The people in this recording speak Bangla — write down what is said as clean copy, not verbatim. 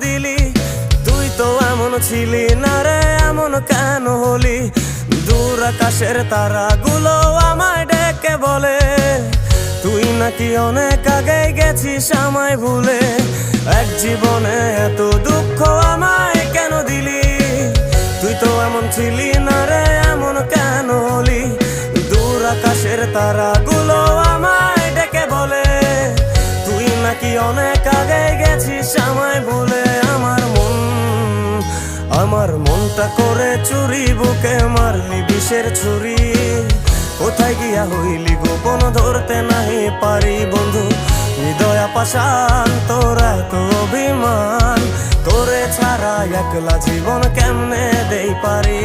দিলি? তুই তো এমন ছিলি না রে, এমন কেন হলি? দূর আকাশের তারাগুলো আমায় ডেকে বলে তুই নাকি অনেক আগে গেছিস আমায় ভুলে। এক জীবনে এত দুঃখ আমায় কেন দিলি? তুই তো এমন ছিলি না রে, এমন কেন হলি? দূর আকাশের তারাগুলো আমায় ডেকে বলে তুই নাকি অনেক আগে গেছিস আমায় ভুলে। আমার মনটা করে চুরি, বুকে মারলি বিষের ছুরি। কোথায় গিয়া হইলি গোপন ধরতে নাহি পারি বন্ধু। হৃদয় পাষাণ তোর এত অভিমান, তোরে ছাড়া একলা জীবন কেমনে দেই পারি?